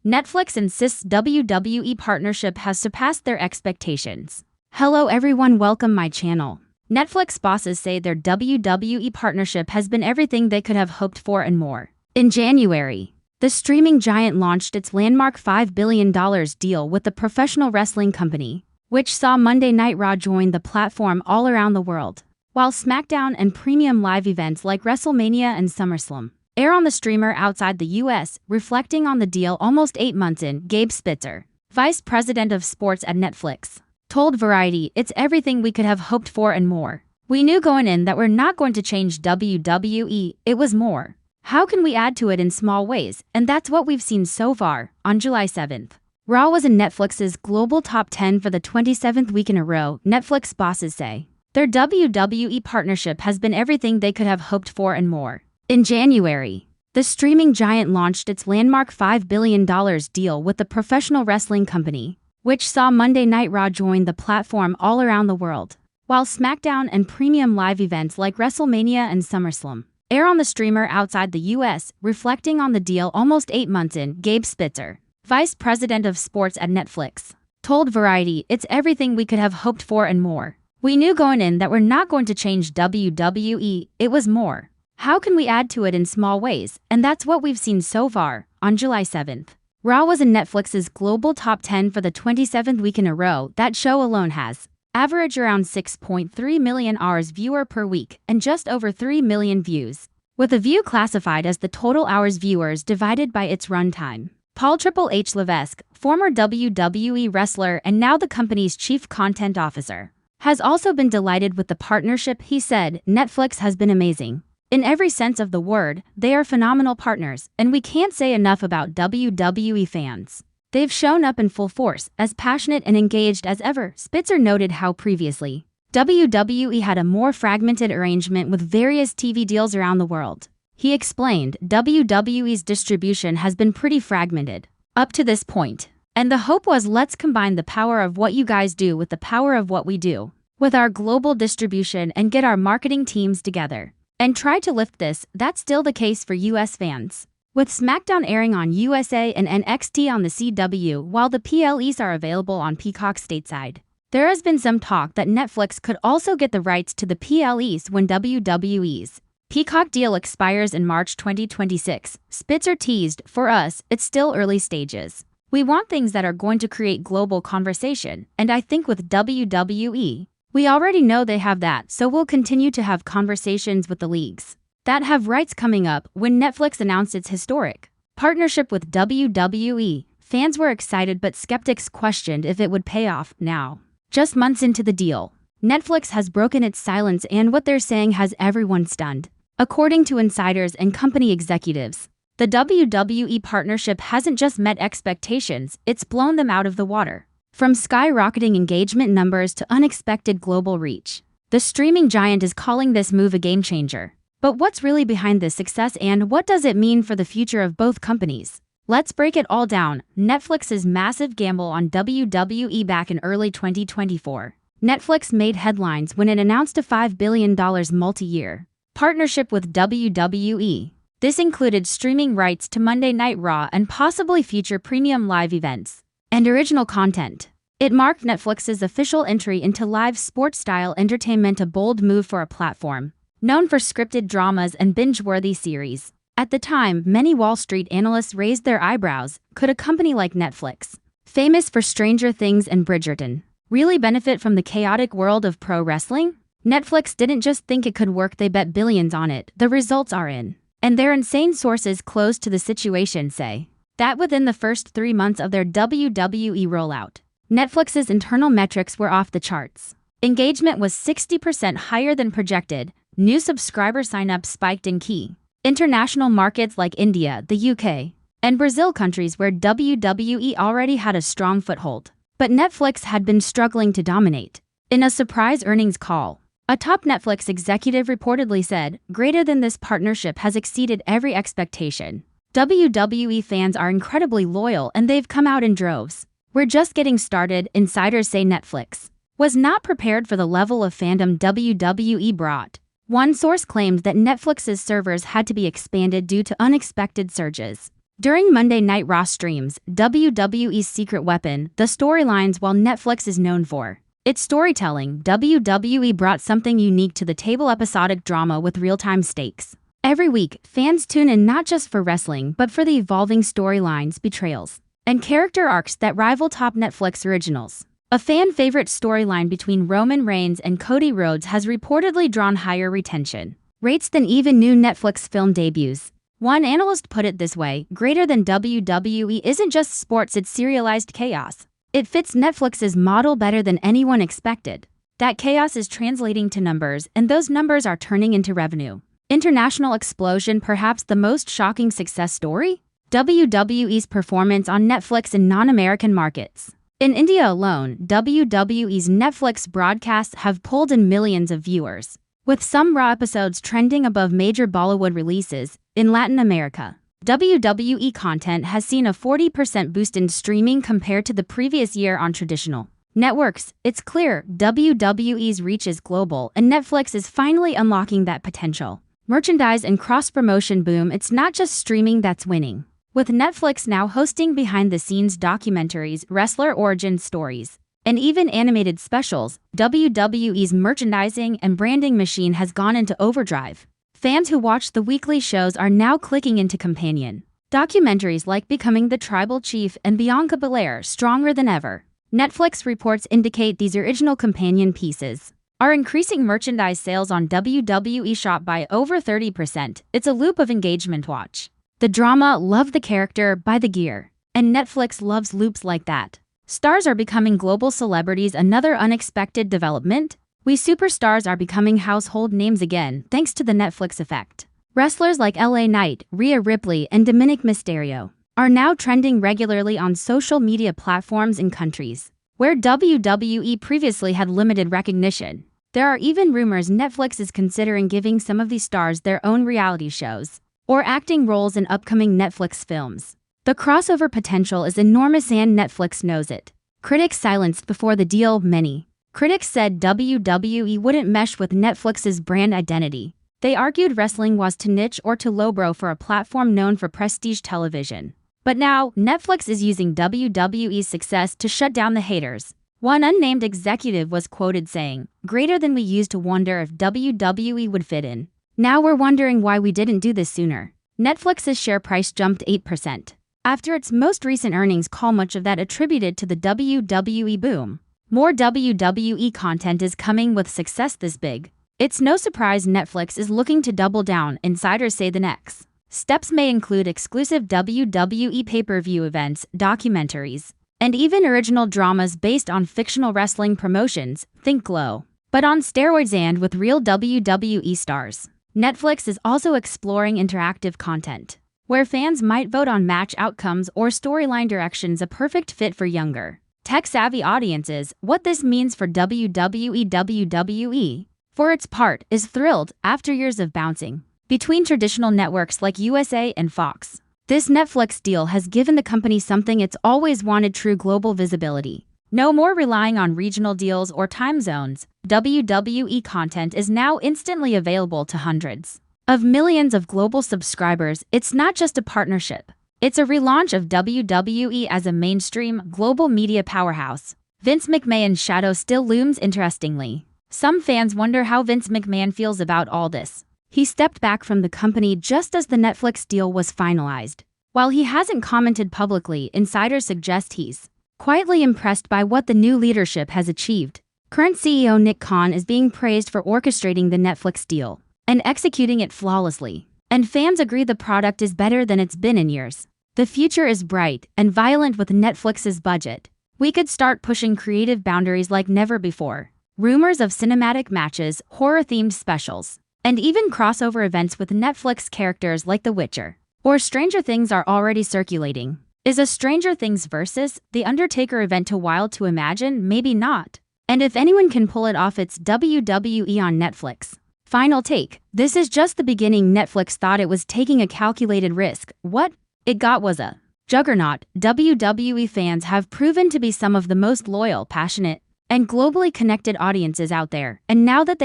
Netflix insists WWE partnership has surpassed their expectations. Hello everyone, welcome my channel. Netflix bosses say their WWE partnership has been everything they could have hoped for and more. In January, the streaming giant launched its landmark $5 billion deal with the professional wrestling company, which saw Monday Night Raw join the platform all around the world, while SmackDown and premium live events like WrestleMania and SummerSlam air on the streamer outside the US. Reflecting on the deal almost 8 months in, Gabe Spitzer, vice president of sports at Netflix, told Variety, "It's everything we could have hoped for and more. We knew going in that we're not going to change WWE, it was more. How can we add to it in small ways? And that's what we've seen so far." On July 7th, Raw was in Netflix's global top 10 for the 27th week in a row. Netflix bosses say their WWE partnership has been everything they could have hoped for and more. In January, the streaming giant launched its landmark $5 billion deal with the professional wrestling company, which saw Monday Night Raw join the platform all around the world, while SmackDown and premium live events like WrestleMania and SummerSlam air on the streamer outside the US. Reflecting on the deal almost 8 months in, Gabe Spitzer, vice president of sports at Netflix, told Variety, "It's everything we could have hoped for and more. We knew going in that we're not going to change WWE, it was more. How can we add to it in small ways? And that's what we've seen so far." On July 7th, Raw was in Netflix's global top 10 for the 27th week in a row. That show alone has averaged around 6.3 million hours viewer per week and just over 3 million views, with a view classified as the total hours viewers divided by its runtime. Paul Triple H Levesque, former WWE wrestler and now the company's chief content officer, has also been delighted with the partnership. He said, "Netflix has been amazing. In every sense of the word, they are phenomenal partners, and we can't say enough about WWE fans. They've shown up in full force, as passionate and engaged as ever." Spitzer noted how previously WWE had a more fragmented arrangement with various TV deals around the world. He explained, "WWE's distribution has been pretty fragmented up to this point, and the hope was, let's combine the power of what you guys do with the power of what we do with our global distribution and get our marketing teams together and try to lift this." That's still the case for US fans, with SmackDown airing on USA and NXT on the CW, while the PLEs are available on Peacock stateside. There has been some talk that Netflix could also get the rights to the PLEs when WWE's Peacock deal expires in March 2026. Spitzer teased, "For us, it's still early stages. We want things that are going to create global conversation, and I think with WWE, we already know they have that, so we'll continue to have conversations with the leagues that have rights coming up." When Netflix announced its historic partnership with WWE, fans were excited but skeptics questioned if it would pay off. Now, just months into the deal, Netflix has broken its silence, and what they're saying has everyone stunned. According to insiders and company executives, the WWE partnership hasn't just met expectations, it's blown them out of the water. From skyrocketing engagement numbers to unexpected global reach, the streaming giant is calling this move a game changer. But what's really behind this success, and what does it mean for the future of both companies? Let's break it all down. Netflix's massive gamble on WWE. Back in early 2024, Netflix made headlines when it announced a $5 billion multi-year partnership with WWE. This included streaming rights to Monday Night Raw and possibly future premium live events and original content. It marked Netflix's official entry into live sports-style entertainment, a bold move for a platform known for scripted dramas and binge-worthy series. At the time, many Wall Street analysts raised their eyebrows. Could a company like Netflix, famous for Stranger Things and Bridgerton, really benefit from the chaotic world of pro wrestling? Netflix didn't just think it could work, they bet billions on it. The results are in. And their insane sources close to the situation say that within the first 3 months of their WWE rollout, Netflix's internal metrics were off the charts. Engagement was 60% higher than projected. New subscriber sign-ups spiked in key international markets like India, the UK, and Brazil, countries where WWE already had a strong foothold. But Netflix had been struggling to dominate. In a surprise earnings call, a top Netflix executive reportedly said, "Greater than this partnership has exceeded every expectation. WWE fans are incredibly loyal and they've come out in droves. We're just getting started." Insiders say Netflix was not prepared for the level of fandom WWE brought. One source claimed that Netflix's servers had to be expanded due to unexpected surges During Monday Night Raw streams, WWE's secret weapon, the storylines. While Netflix is known for its storytelling, WWE brought something unique to the table: episodic drama with real-time stakes. Every week, fans tune in not just for wrestling but for the evolving storylines, betrayals, and character arcs that rival top Netflix originals. A fan-favorite storyline between Roman Reigns and Cody Rhodes has reportedly drawn higher retention rates than even new Netflix film debuts. One analyst put it this way: greater than WWE isn't just sports, it's serialized chaos. It fits Netflix's model better than anyone expected. That chaos is translating to numbers, and those numbers are turning into revenue. International explosion, perhaps the most shocking success story? WWE's performance on Netflix in non-American markets. In India alone, WWE's Netflix broadcasts have pulled in millions of viewers, with some Raw episodes trending above major Bollywood releases. In Latin America, WWE content has seen a 40% boost in streaming compared to the previous year on traditional networks. It's clear WWE's reach is global, and Netflix is finally unlocking that potential. Merchandise and cross-promotion boom. It's not just streaming that's winning. With Netflix now hosting behind-the-scenes documentaries, wrestler origin stories, and even animated specials, WWE's merchandising and branding machine has gone into overdrive. Fans who watch the weekly shows are now clicking into companion documentaries like Becoming the Tribal Chief and Bianca Belair stronger than ever. Netflix reports indicate these original companion pieces are increasing merchandise sales on WWE Shop by over 30%. It's a loop of engagement. Watch the drama, love the character, buy the gear. And Netflix loves loops like that. Stars are becoming global celebrities. Another unexpected development: we superstars are becoming household names again, thanks to the Netflix effect. Wrestlers like LA Knight, Rhea Ripley, and Dominic Mysterio are now trending regularly on social media platforms in countries where WWE previously had limited recognition. There are even rumors Netflix is considering giving some of these stars their own reality shows or acting roles in upcoming Netflix films. The crossover potential is enormous, and Netflix knows it. Critics silenced before the deal. Many critics said WWE wouldn't mesh with Netflix's brand identity. They argued wrestling was too niche or too lowbrow for a platform known for prestige television. But now, Netflix is using WWE's success to shut down the haters. One unnamed executive was quoted saying, "Greater than we used to wonder if WWE would fit in. Now we're wondering why we didn't do this sooner." Netflix's share price jumped 8% after its most recent earnings call, much of that attributed to the WWE boom. More WWE content is coming. With success this big, it's no surprise Netflix is looking to double down. Insiders say the next steps may include exclusive WWE pay-per-view events, documentaries, and even original dramas based on fictional wrestling promotions. Think Glow, but on steroids and with real WWE stars. Netflix is also exploring interactive content, where fans might vote on match outcomes or storyline directions, a perfect fit for younger, tech-savvy audiences. What this means for WWE, for its part, is thrilled. After years of bouncing between traditional networks like USA and Fox, this Netflix deal has given the company something it's always wanted: true global visibility. No more relying on regional deals or time zones. WWE content is now instantly available to hundreds of millions of global subscribers. It's not just a partnership. It's a relaunch of WWE as a mainstream, global media powerhouse. Vince McMahon's shadow still looms. Interestingly, some fans wonder how Vince McMahon feels about all this. He stepped back from the company just as the Netflix deal was finalized. While he hasn't commented publicly, insiders suggest he's quietly impressed by what the new leadership has achieved. Current CEO Nick Khan is being praised for orchestrating the Netflix deal and executing it flawlessly. And fans agree the product is better than it's been in years. The future is bright and violent with Netflix's budget. We could start pushing creative boundaries like never before. Rumors of cinematic matches, horror-themed specials, and even crossover events with Netflix characters like The Witcher or Stranger Things are already circulating. Is a Stranger Things versus The Undertaker event too wild to imagine? Maybe not. And if anyone can pull it off, it's WWE on Netflix. Final take: this is just the beginning. Netflix thought it was taking a calculated risk. What it got was a juggernaut. WWE fans have proven to be some of the most loyal, passionate, and globally connected audiences out there. And now that they